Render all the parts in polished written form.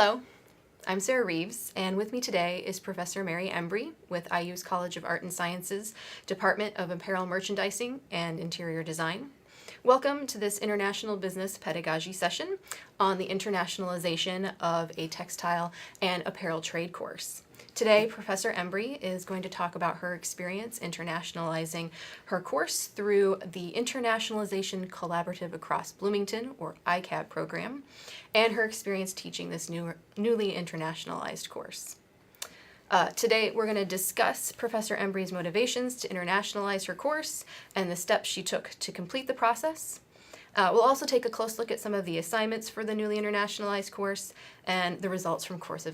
Hello, I'm Sarah Reeves, and with me today is Professor Mary Embry with IU's College of Art and Sciences, Department of Apparel Merchandising and Interior Design. Welcome to this International Business Pedagogy session on the internationalization of a textile and apparel trade course. Today, Professor Embry is going to talk about her experience internationalizing her course through the Internationalization Collaborative Across Bloomington, or ICAB program, and her experience teaching this newly internationalized course. Today, we're going to discuss Professor Embry's motivations to internationalize her course and the steps she took to complete the process. We'll also take a close look at some of the assignments for the newly internationalized course and the results from course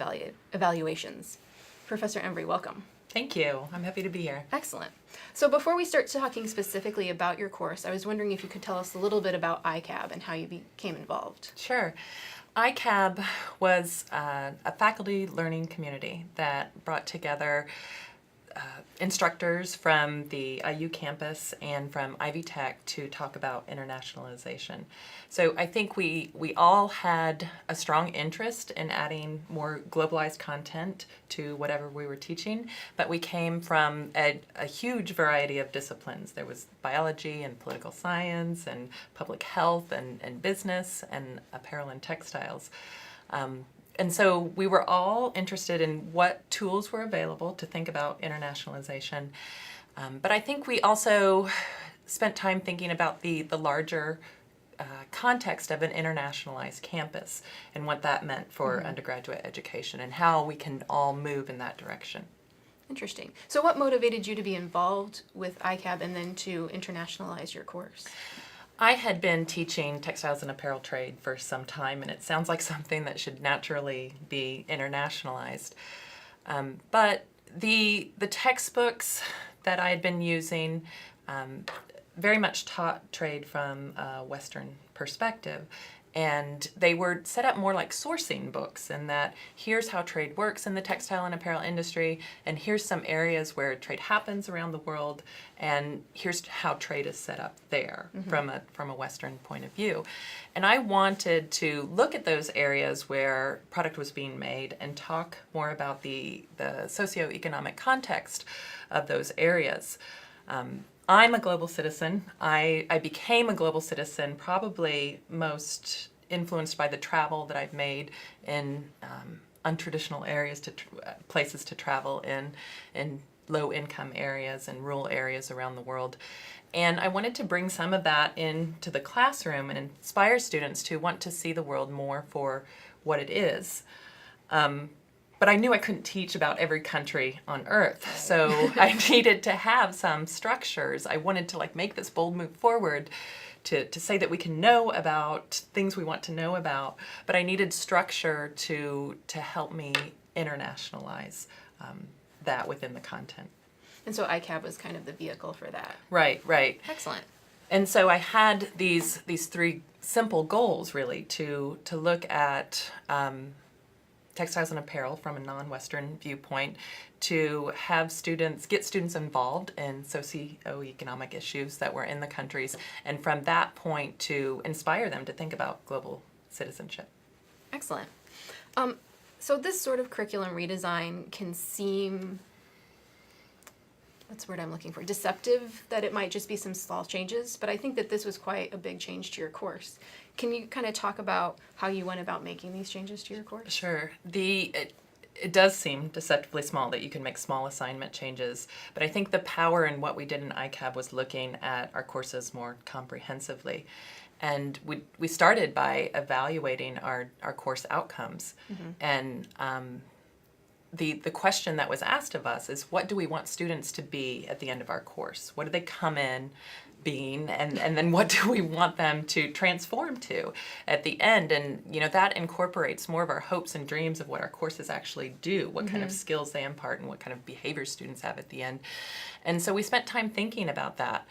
evaluations. Professor Embry, welcome. Thank you. I'm happy to be here. Excellent. So before we start talking specifically about your course, I was wondering if you could tell us a little bit about ICAB and how you became involved. Sure. ICAB was a faculty learning community that brought together instructors from the IU campus and from Ivy Tech to talk about internationalization. So I think we all had a strong interest in adding more globalized content to whatever we were teaching, but we came from a huge variety of disciplines. There was biology and political science and public health and business and apparel and textiles. And so we were all interested in what tools were available to think about internationalization. But I think we also spent time thinking about the larger context of an internationalized campus and what that meant for undergraduate education and how we can all move in that direction. Interesting. So what motivated you to be involved with ICAB and then to internationalize your course? I had been teaching textiles and apparel trade for some time, and it sounds like something that should naturally be internationalized. But the textbooks that I had been using very much taught trade from a Western perspective. And they were set up more like sourcing books, in that here's how trade works in the textile and apparel industry, and here's some areas where trade happens around the world, and here's how trade is set up there from a Western point of view. And I wanted to look at those areas where product was being made and talk more about the socioeconomic context of those areas. I'm a global citizen. I became a global citizen probably most influenced by the travel that I've made in untraditional areas, places to travel in low-income areas and rural areas around the world. And I wanted to bring some of that into the classroom and inspire students to want to see the world more for what it is. But I knew I couldn't teach about every country on earth, so I needed to have some structures. I wanted to make this bold move forward to say that we can know about things we want to know about, but I needed structure to help me internationalize that within the content. And so ICAB was kind of the vehicle for that. Right. Excellent. And so I had these three simple goals, really, to look at textiles and apparel from a non-Western viewpoint, to have get students involved in socioeconomic issues that were in the countries, and from that point to inspire them to think about global citizenship. Excellent. So this sort of curriculum redesign can seem, what's the word I'm looking for, deceptive, that it might just be some small changes, but I think that this was quite a big change to your course. Can you kind of talk about how you went about making these changes to your course? Sure. It does seem deceptively small that you can make small assignment changes, but I think the power in what we did in ICAB was looking at our courses more comprehensively. And we started by evaluating our course outcomes. And the question that was asked of us is, what do we want students to be at the end of our course? What do they come in being, and then what do we want them to transform to at the end? And that incorporates more of our hopes and dreams of what our courses actually do, what kind of skills they impart, and what kind of behaviors students have at the end. And so we spent time thinking about that.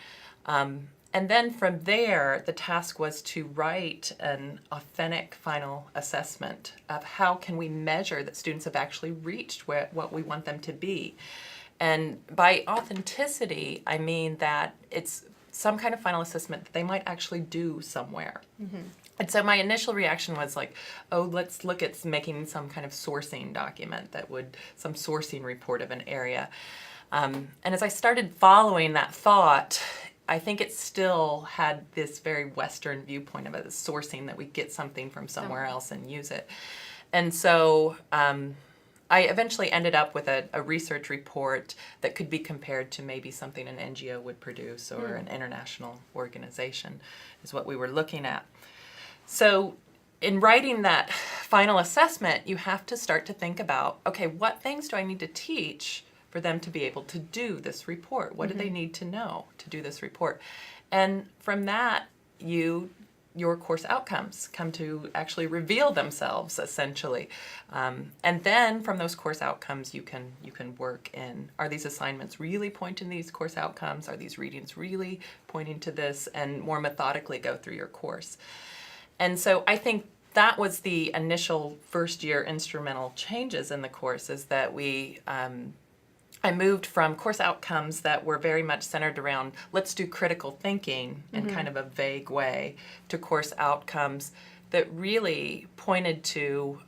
And then from there, the task was to write an authentic final assessment of how can we measure that students have actually reached what we want them to be. And by authenticity, I mean that it's some kind of final assessment that they might actually do somewhere. And so my initial reaction was like, oh, let's look at making some kind of sourcing document some sourcing report of an area. And as I started following that thought, I think it still had this very Western viewpoint of it, sourcing, that we get something from somewhere else and use it. And so I eventually ended up with a research report that could be compared to maybe something an NGO would produce or an international organization is what we were looking at. So in writing that final assessment, you have to start to think about, okay, what things do I need to teach for them to be able to do this report? What do they need to know to do this report? And from that, your course outcomes come to actually reveal themselves, essentially. And then from those course outcomes, you can work in, are these assignments really pointing to these course outcomes? Are these readings really pointing to this? And more methodically go through your course. And so I think that was the initial first year instrumental changes in the course, is that I moved from course outcomes that were very much centered around let's do critical thinking in kind of a vague way, to course outcomes that really pointed to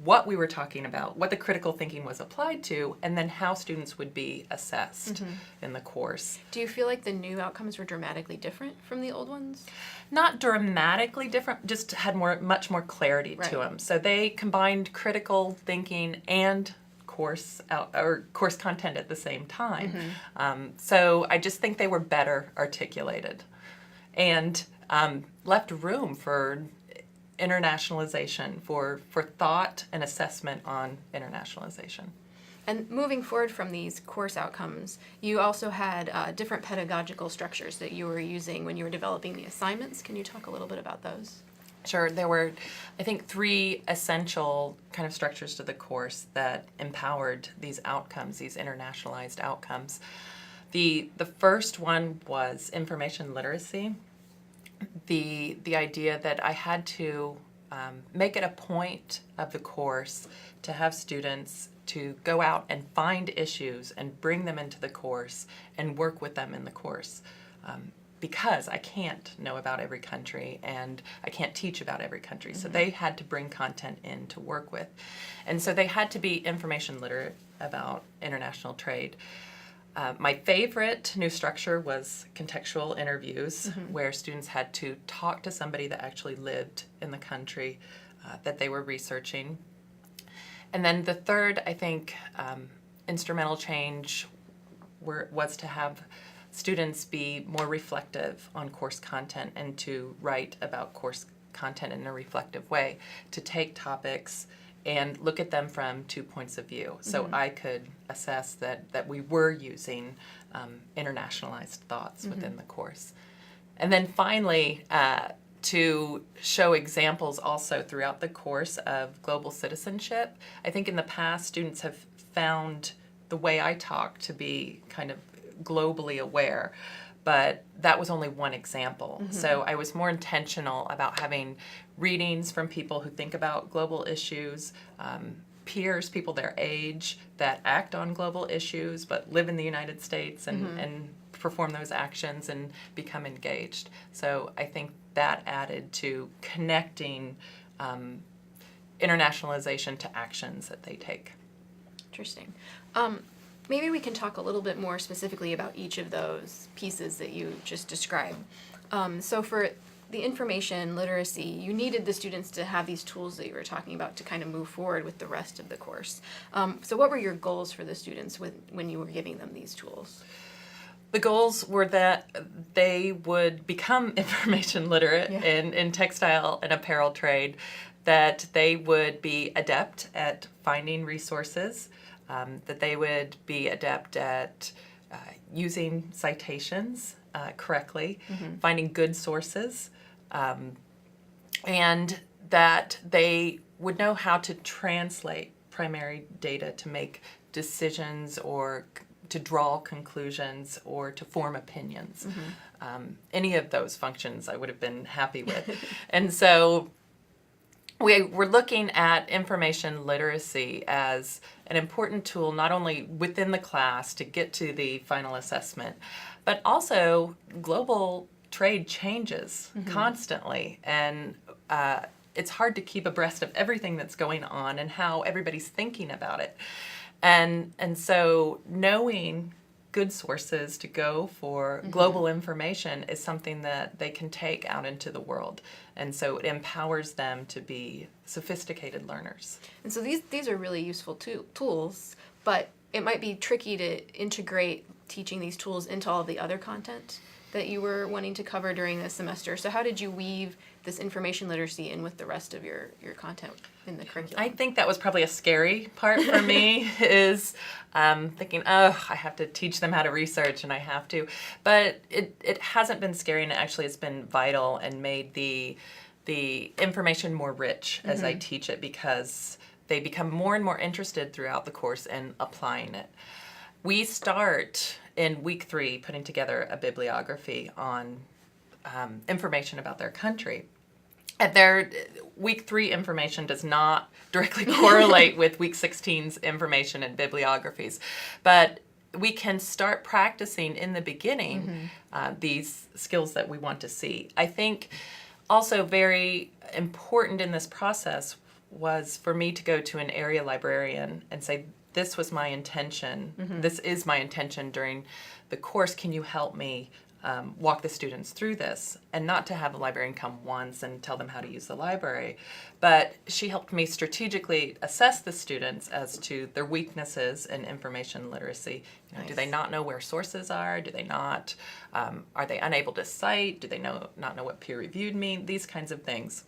what we were talking about, what the critical thinking was applied to, and then how students would be assessed in the course. Do you feel like the new outcomes were dramatically different from the old ones? Not dramatically different, just had much more clarity to them. So they combined critical thinking and course content at the same time. So I just think they were better articulated and left room for internationalization, for thought and assessment on internationalization. And moving forward from these course outcomes, you also had different pedagogical structures that you were using when you were developing the assignments. Can you talk a little bit about those? Sure. There were, I think, 3 essential kind of structures to the course that empowered these outcomes, these internationalized outcomes. The first one was information literacy. The idea that I had to make it a point of the course to have students to go out and find issues and bring them into the course and work with them in the course. Because I can't know about every country and I can't teach about every country. So they had to bring content in to work with. And so they had to be information literate about international trade. My favorite new structure was contextual interviews, where students had to talk to somebody that actually lived in the country that they were researching. And then the third, I think, instrumental change was to have students be more reflective on course content and to write about course content in a reflective way, to take topics and look at them from 2 points of view. So I could assess that we were using internationalized thoughts within the course. And then finally, to show examples also throughout the course of global citizenship. I think in the past, students have found the way I talk to be kind of globally aware, but that was only one example. So I was more intentional about having readings from people who think about global issues, peers, people their age that act on global issues but live in the United States and perform those actions and become engaged. So I think that added to connecting internationalization to actions that they take. Interesting. Maybe we can talk a little bit more specifically about each of those pieces that you just described. So for the information literacy, you needed the students to have these tools that you were talking about to kind of move forward with the rest of the course. So what were your goals for the students when you were giving them these tools? The goals were that they would become information literate in textile and apparel trade, that they would be adept at finding resources, that they would be adept at using citations correctly, finding good sources, and that they would know how to translate primary data to make decisions or to draw conclusions or to form opinions. Any of those functions I would have been happy with. And so we were looking at information literacy as an important tool, not only within the class to get to the final assessment, But also, global trade changes constantly, and it's hard to keep abreast of everything that's going on and how everybody's thinking about it. And so knowing good sources to go for global information is something that they can take out into the world. And so it empowers them to be sophisticated learners. And so these are really useful tools, but it might be tricky to integrate teaching these tools into all of the other content that you were wanting to cover during this semester. So how did you weave this information literacy in with the rest of your content in the curriculum? I think that was probably a scary part for me is thinking, oh, I have to teach them how to research and I have to. But it hasn't been scary, and actually it's been vital and made the information more rich as I teach it, because they become more and more interested throughout the course in applying it. We start in week 3 putting together a bibliography on information about their country. And their week 3 information does not directly correlate with week 16's information and bibliographies. But we can start practicing in the beginning these skills that we want to see. I think also very important in this process was for me to go to an area librarian and say, this was my intention, this is my intention during the course, can you help me walk the students through this? And not to have the librarian come once and tell them how to use the library, but she helped me strategically assess the students as to their weaknesses in information literacy. You know, Nice. Do they not know where sources are? Do they not? Are they unable to cite? Do they not know what peer-reviewed mean? These kinds of things.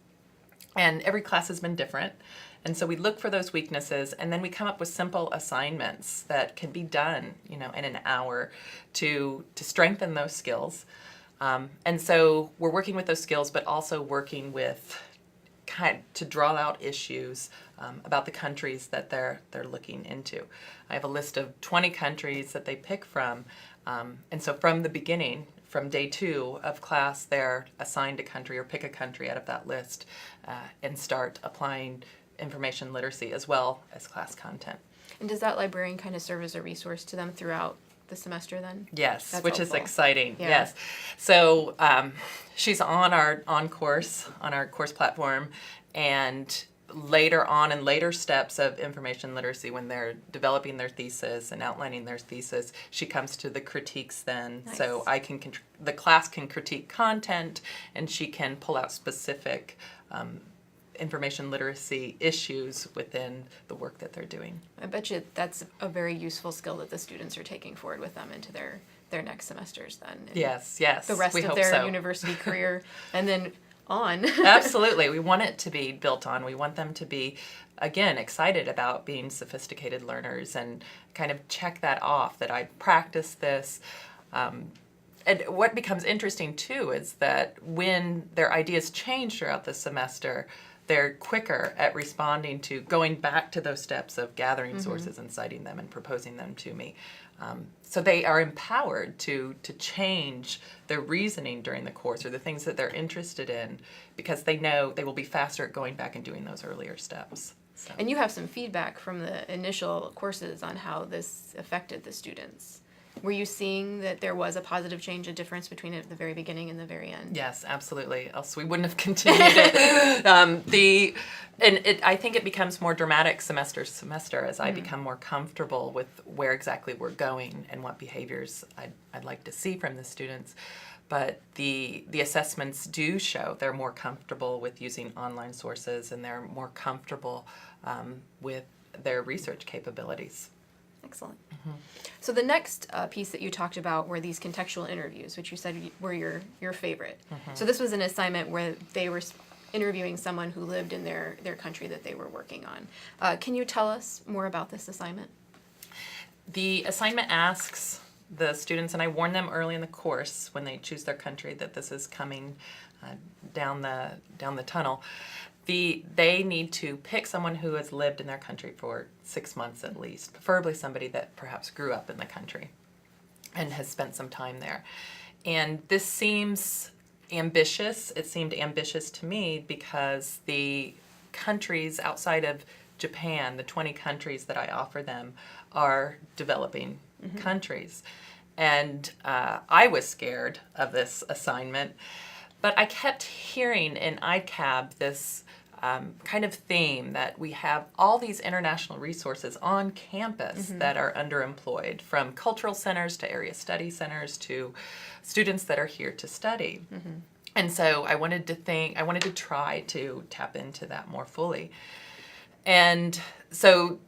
And every class has been different. And so we look for those weaknesses, and then we come up with simple assignments that can be done, in an hour to strengthen those skills. And so we're working with those skills, but also working with to draw out issues about the countries that they're looking into. I have a list of 20 countries that they pick from, and so from the beginning, from day 2 of class, they're assigned a country or pick a country out of that list and start applying information literacy as well as class content. And does that librarian kind of serve as a resource to them throughout the semester then? Yes, That's which helpful. is exciting. Yeah. Yes. So she's on our course platform, and later on in later steps of information literacy, when they're developing their thesis and outlining their thesis, she comes to the critiques then. Nice. So the class can critique content, and she can pull out specific information literacy issues within the work that they're doing. I bet you that's a very useful skill that the students are taking forward with them into their next semesters then. And Yes. the rest we of hope their so. university career and then on. Absolutely. We want it to be built on. We want them to be, again, excited about being sophisticated learners and kind of check that off, that I practiced this. And what becomes interesting, too, is that when their ideas change throughout the semester, they're quicker at responding to going back to those steps of gathering sources and citing them and proposing them to me. So they are empowered to change their reasoning during the course or the things that they're interested in, because they know they will be faster at going back and doing those earlier steps. So. And you have some feedback from the initial courses on how this affected the students. Were you seeing that there was a positive change, a difference between it at the very beginning and the very end? Yes, absolutely. Else we wouldn't have continued it. I think it becomes more dramatic semester to semester as I become more comfortable with where exactly we're going and what behaviors I'd like to see from the students. But the assessments do show they're more comfortable with using online sources, and they're more comfortable with their research capabilities. Excellent. So the next piece that you talked about were these contextual interviews, which you said were your favorite. So this was an assignment where they were interviewing someone who lived in their country that they were working on. Can you tell us more about this assignment? The assignment asks the students, and I warn them early in the course when they choose their country that this is coming down the tunnel. They need to pick someone who has lived in their country for 6 months at least, preferably somebody that perhaps grew up in the country and has spent some time there. And this seems ambitious. It seemed ambitious to me because the countries outside of Japan, the 20 countries that I offer them, are developing countries. And I was scared of this assignment, but I kept hearing in ICAB this kind of theme that we have all these international resources on campus that are underemployed, from cultural centers to area study centers to students that are here to study. And so I wanted to try to tap into that more fully. And so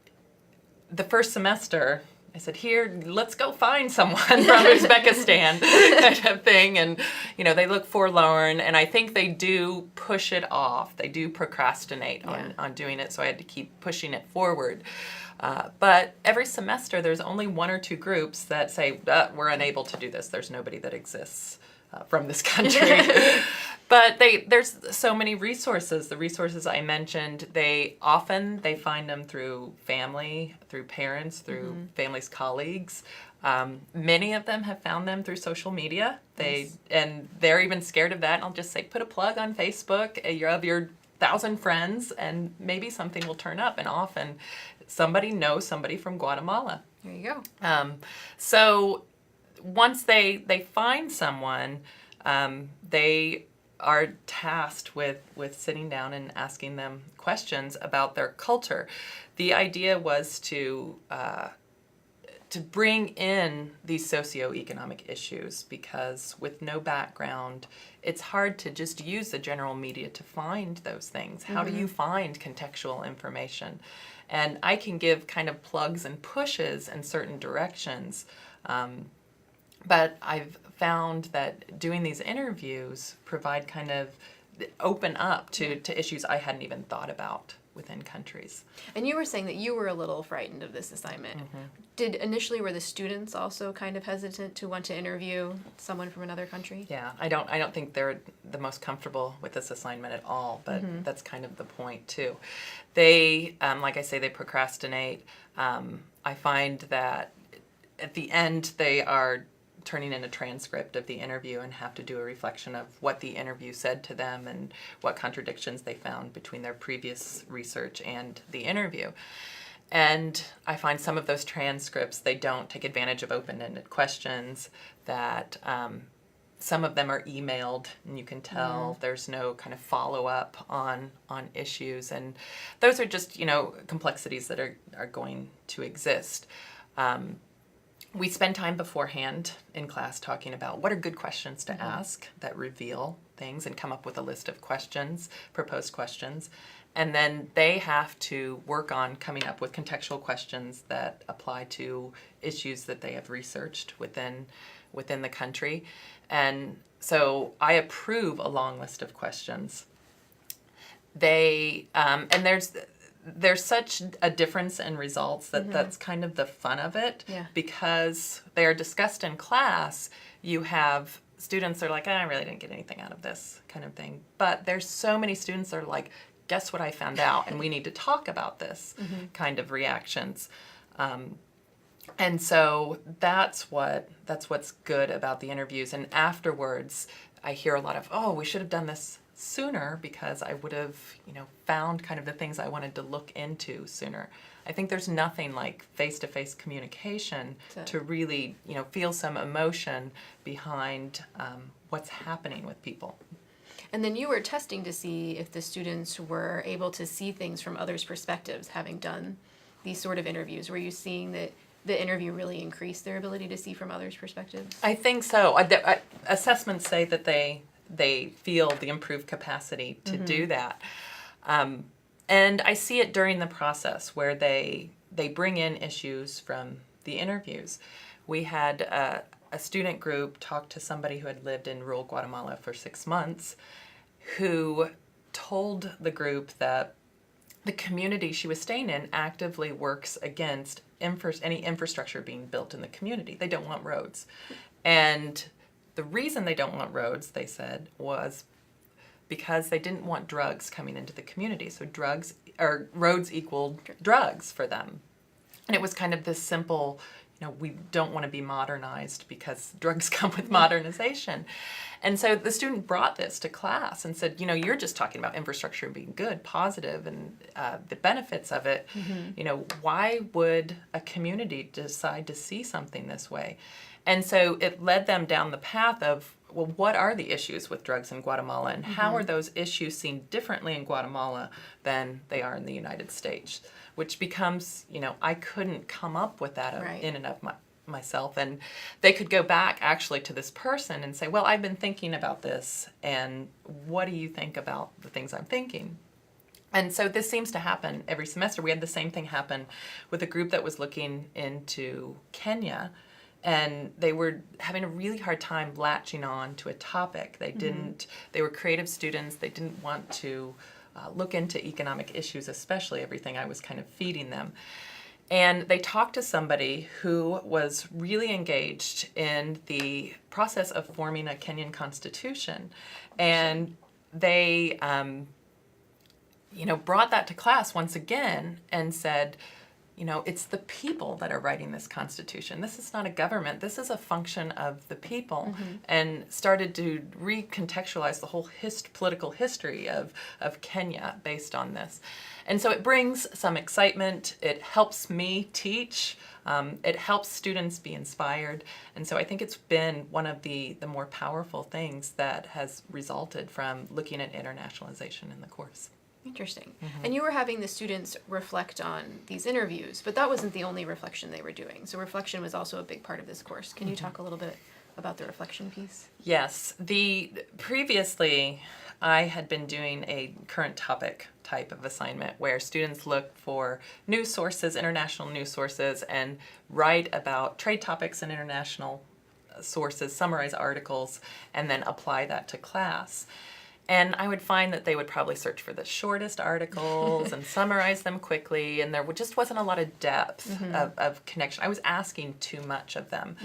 the first semester, I said, here, let's go find someone from Uzbekistan, kind of thing. And, they look forlorn, and I think they do push it off. They do procrastinate on doing it, so I had to keep pushing it forward. But every semester, there's only one or two groups that say, we're unable to do this. There's nobody that exists from this country. But there's so many resources. The resources I mentioned, they find them through family, through parents, through family's colleagues. Many of them have found them through social media. And they're even scared of that. And I'll just say, put a plug on Facebook. You have your 1,000 friends, and maybe something will turn up. And often, somebody knows somebody from Guatemala. There you go. So once they find someone, they are tasked with sitting down and asking them questions about their culture. The idea was to bring in these socioeconomic issues, because with no background, it's hard to just use the general media to find those things. How do you find contextual information? And I can give kind of plugs and pushes in certain directions. But I've found that doing these interviews provide kind of open up to issues I hadn't even thought about within countries. And you were saying that you were a little frightened of this assignment. Were the students also kind of hesitant to want to interview someone from another country? Yeah, I don't think they're the most comfortable with this assignment at all, but that's kind of the point too. They, like I say, they procrastinate. I find that at the end they are turning in a transcript of the interview and have to do a reflection of what the interview said to them and what contradictions they found between their previous research and the interview. And I find some of those transcripts, they don't take advantage of open-ended questions, that some of them are emailed, and you can tell there's no kind of follow-up on issues. And those are just, complexities that are going to exist. We spend time beforehand in class talking about what are good questions to ask that reveal things, and come up with a list of questions, proposed questions. And then they have to work on coming up with contextual questions that apply to issues that they have researched within the country. And so I approve a long list of questions. And there's such a difference in results that that's kind of the fun of it. Because they are discussed in class. You have students that are like, I really didn't get anything out of this, kind of thing. But there's so many students that are like, guess what I found out, and we need to talk about this, kind of reactions. And so that's what's good about the interviews. And afterwards, I hear a lot of, we should have done this sooner, because I would have, found kind of the things I wanted to look into sooner. I think there's nothing like face-to-face communication to really, feel some emotion behind what's happening with people. And then you were testing to see if the students were able to see things from others' perspectives, having done these sort of interviews. Were you seeing that the interview really increased their ability to see from others' perspectives? I think so. Assessments say that they feel the improved capacity to do that. And I see it during the process where they bring in issues from the interviews. We had a student group talk to somebody who had lived in rural Guatemala for 6 months, who told the group that the community she was staying in actively works against any infrastructure being built in the community. They don't want roads. And the reason they don't want roads, they said, was because they didn't want drugs coming into the community. So roads equaled drugs for them. And it was kind of this simple, we don't want to be modernized because drugs come with modernization. And so the student brought this to class and said, you're just talking about infrastructure being good, positive, and the benefits of it. Why would a community decide to see something this way? And so it led them down the path of, well, what are the issues with drugs in Guatemala, and how are those issues seen differently in Guatemala than they are in the United States? Which becomes, I couldn't come up with that Right. in and of myself. And they could go back actually to this person and say, well, I've been thinking about this, and what do you think about the things I'm thinking? And so this seems to happen every semester. We had the same thing happen with a group that was looking into Kenya, and they were having a really hard time latching on to a topic. They were creative students. They didn't want to look into economic issues, especially everything I was kind of feeding them. And they talked to somebody who was really engaged in the process of forming a Kenyan constitution. And they, brought that to class once again and said, it's the people that are writing this constitution. This is not a government. This is a function of the people. And started to recontextualize the whole political history of Kenya based on this. And so it brings some excitement. It helps me teach. It helps students be inspired. And so I think it's been one of the more powerful things that has resulted from looking at internationalization in the course. Interesting. And you were having the students reflect on these interviews, but that wasn't the only reflection they were doing. So reflection was also a big part of this course. Can you talk a little bit about the reflection piece? Yes. Previously, I had been doing a current topic type of assignment where students look for news sources, international news sources, and write about trade topics and international sources, summarize articles, and then apply that to class. And I would find that they would probably search for the shortest articles and summarize them quickly, and there just wasn't a lot of depth of connection. I was asking too much of them.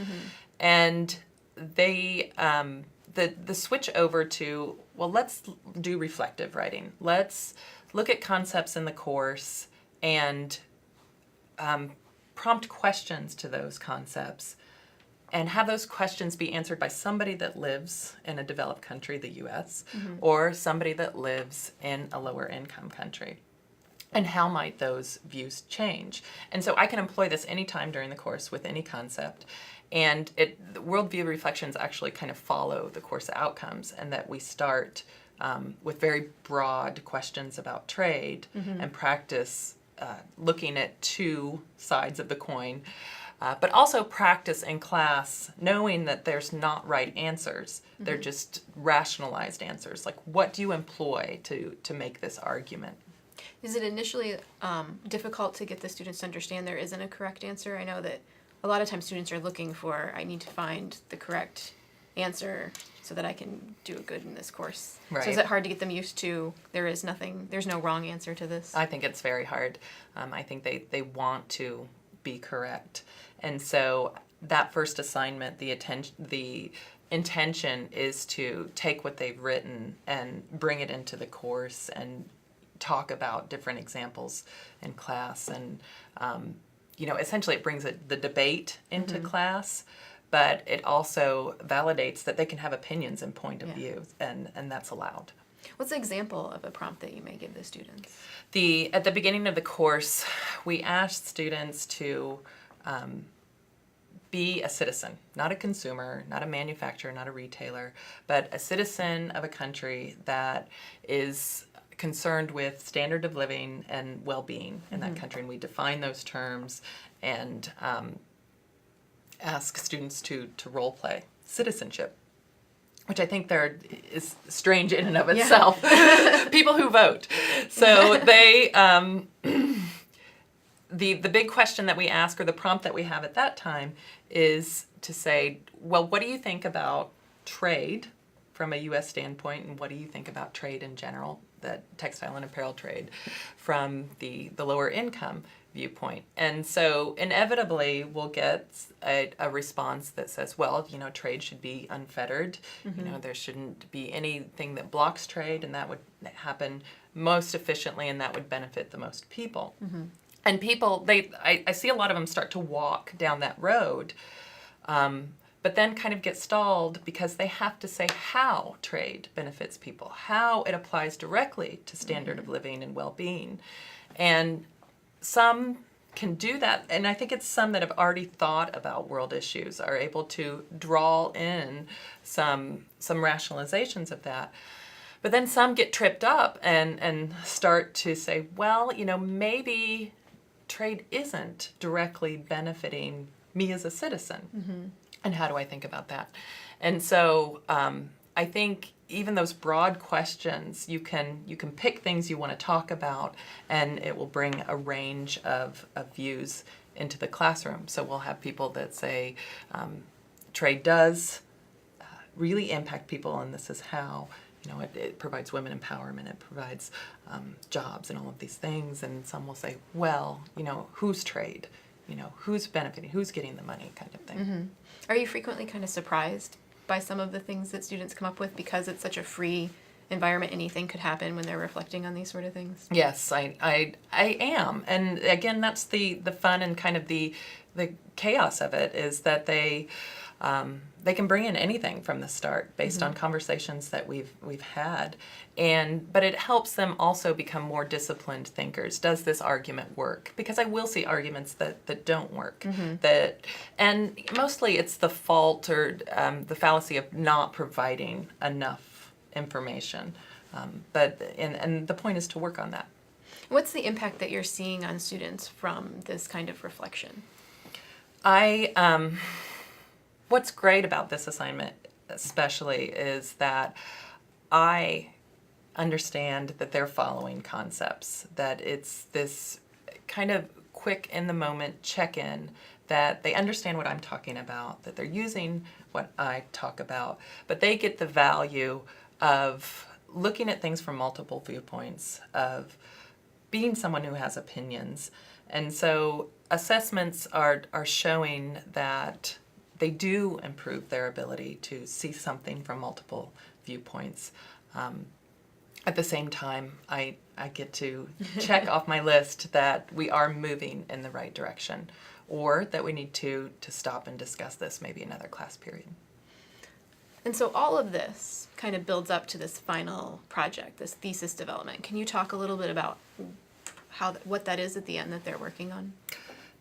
And they, the switch over to, well, let's do reflective writing. Let's look at concepts in the course and prompt questions to those concepts, and have those questions be answered by somebody that lives in a developed country, the U.S., or somebody that lives in a lower income country. And how might those views change? And so I can employ this anytime during the course with any concept. And the worldview reflections actually kind of follow the course outcomes, and that we start with very broad questions about trade and practice looking at two sides of the coin. But also practice in class knowing that there's not right answers. They're just rationalized answers. Like, what do you employ to make this argument? Is it initially difficult to get the students to understand there isn't a correct answer? I know that a lot of times students are looking for, I need to find the correct answer so that I can do good in this course. Right. So is it hard to get them used to there's no wrong answer to this? I think it's very hard. I think they want to be correct. And so that first assignment, the intention is to take what they've written and bring it into the course and talk about different examples in class. And, essentially it brings the debate into class, but it also validates that they can have opinions and point of view, and that's allowed. What's an example of a prompt that you may give the students? At the beginning of the course, we asked students to be a citizen, not a consumer, not a manufacturer, not a retailer, but a citizen of a country that is concerned with standard of living and well-being in that country. And we define those terms and ask students to role play citizenship, which I think there is strange in and of itself. People who vote. So they, the big question that we ask, or the prompt that we have at that time, is to say, well, what do you think about trade from a U.S. standpoint, and what do you think about trade in general, the textile and apparel trade, from the lower income viewpoint? And so inevitably we'll get a response that says, well, trade should be unfettered. There shouldn't be anything that blocks trade, and that would happen most efficiently, and that would benefit the most people. And people, I see a lot of them start to walk down that road, but then kind of get stalled because they have to say how trade benefits people, how it applies directly to standard of living and well-being. And some can do that, and I think it's some that have already thought about world issues are able to draw in some rationalizations of that. But then some get tripped up and start to say, well, maybe trade isn't directly benefiting me as a citizen. And how do I think about that? And so I think even those broad questions, you can pick things you want to talk about, and it will bring a range of views into the classroom. So we'll have people that say trade does really impact people, and this is how. It provides women empowerment, it provides jobs and all of these things. And some will say, well, who's trade? Who's benefiting? Who's getting the money kind of thing. Are you frequently kind of surprised by some of the things that students come up with because it's such a free environment, anything could happen when they're reflecting on these sort of things? Yes, I am. And again, that's the fun and kind of the chaos of it is that they can bring in anything from the start based on conversations that we've had, but it helps them also become more disciplined thinkers. Does this argument work? Because I will see arguments that don't work. And mostly it's the fault or the fallacy of not providing enough information. But the point is to work on that. What's the impact that you're seeing on students from this kind of reflection? What's great about this assignment especially is that I understand that they're following concepts, that it's this kind of quick in the moment check-in, that they understand what I'm talking about, that they're using what I talk about, but they get the value of looking at things from multiple viewpoints, of being someone who has opinions. And so assessments are showing that they do improve their ability to see something from multiple viewpoints. At the same time, I get to check off my list that we are moving in the right direction, or that we need to stop and discuss this maybe another class period. And so all of this kind of builds up to this final project, this thesis development. Can you talk a little bit about what that is at the end that they're working on?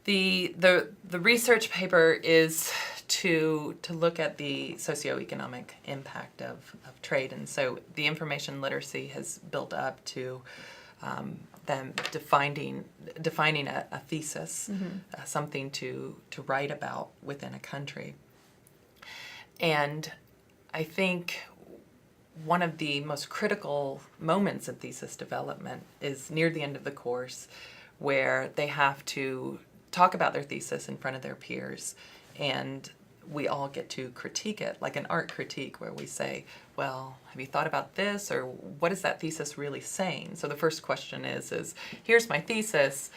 The research paper is to look at the socioeconomic impact of trade, and so the information literacy has built up to them defining a thesis, something to write about within a country. And I think one of the most critical moments of thesis development is near the end of the course, where they have to talk about their thesis in front of their peers, and we all get to critique it, like an art critique where we say, well, have you thought about this, or what is that thesis really saying? So the first question is here's my thesis.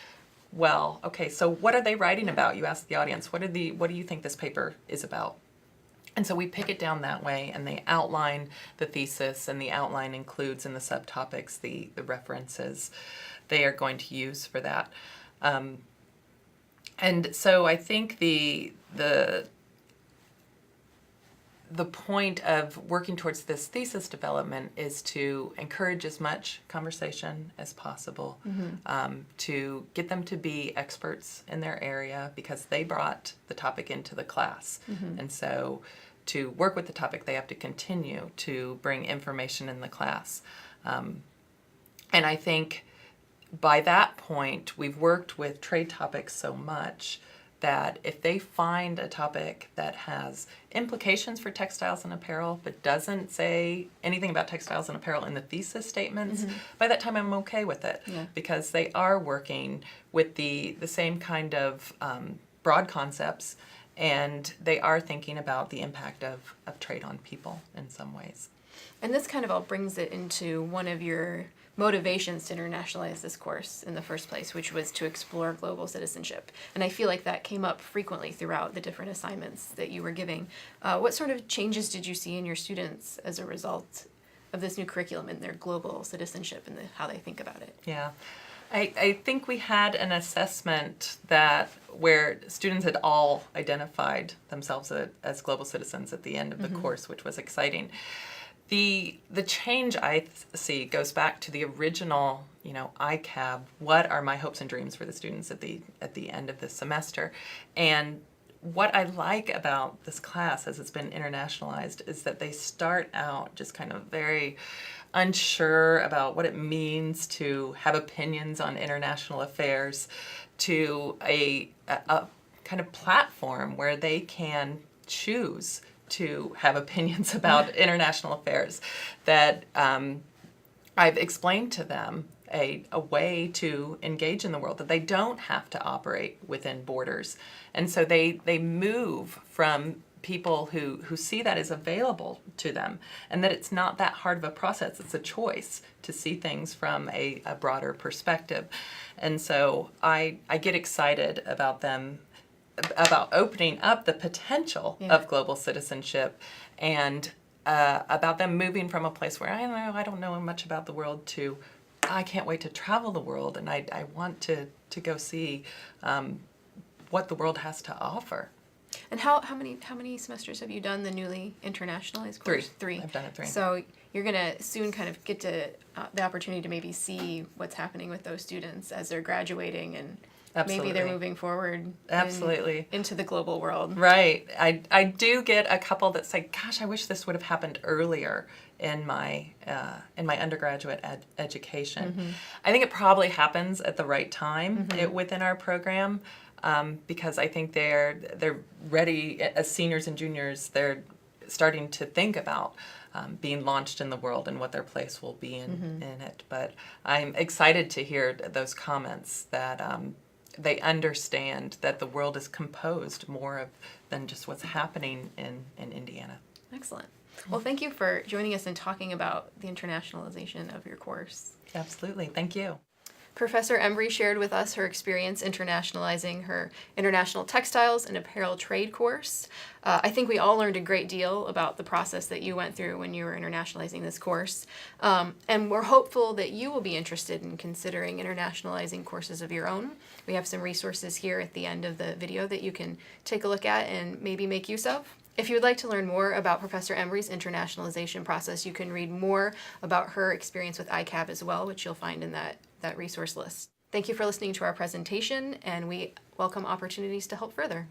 Well, okay, so what are they writing about? You ask the audience, what do you think this paper is about? And so we pick it down that way, and they outline the thesis, and the outline includes in the subtopics the references they are going to use for that. And so I think the point of working towards this thesis development is to encourage as much conversation as possible, to get them to be experts in their area because they brought the topic into the class. And so to work with the topic, they have to continue to bring information in the class. And I think by that point, we've worked with trade topics so much that if they find a topic that has implications for textiles and apparel but doesn't say anything about textiles and apparel in the thesis statements, by that time I'm okay with it, because they are working with the same kind of broad concepts, and they are thinking about the impact of trade on people in some ways. And this kind of all brings it into one of your motivations to internationalize this course in the first place, which was to explore global citizenship. And I feel like that came up frequently throughout the different assignments that you were giving. What sort of changes did you see in your students as a result of this new curriculum and their global citizenship and how they think about it? Yeah. I think we had an assessment where students had all identified themselves as global citizens at the end of the course, which was exciting. The change I see goes back to the original, ICAB, what are my hopes and dreams for the students at the end of this semester? And what I like about this class as it's been internationalized is that they start out just kind of very unsure about what it means to have opinions on international affairs, to a kind of platform where they can choose to have opinions about international affairs, that I've explained to them a way to engage in the world, that they don't have to operate within borders. And so they move from people who see that as available to them, and that it's not that hard of a process. It's a choice to see things from a broader perspective. And so I get excited about them, about opening up the potential of global citizenship, and about them moving from a place where I don't know much about the world to I can't wait to travel the world, and I want to go see what the world has to offer. And how many semesters have you done the newly internationalized course? 3. I've done it 3. So you're gonna soon kind of get to the opportunity to maybe see what's happening with those students as they're graduating, and Absolutely. maybe they're moving forward Absolutely. into the global world. Right. I do get a couple that say, gosh, I wish this would have happened earlier in my undergraduate education. Mm-hmm. I think it probably happens at the right time within our program, because I think they're ready as seniors and juniors. They're starting to think about being launched in the world and what their place will be in it. But I'm excited to hear those comments that they understand that the world is composed more than just what's happening in Indiana. Excellent. Well, thank you for joining us and talking about the internationalization of your course. Absolutely. Thank you. Professor Embry shared with us her experience internationalizing her International Textiles and Apparel Trade course. I think we all learned a great deal about the process that you went through when you were internationalizing this course. And we're hopeful that you will be interested in considering internationalizing courses of your own. We have some resources here at the end of the video that you can take a look at and maybe make use of. If you would like to learn more about Professor Embry's internationalization process, you can read more about her experience with ICAB as well, which you'll find in that resource list. Thank you for listening to our presentation, and we welcome opportunities to help further.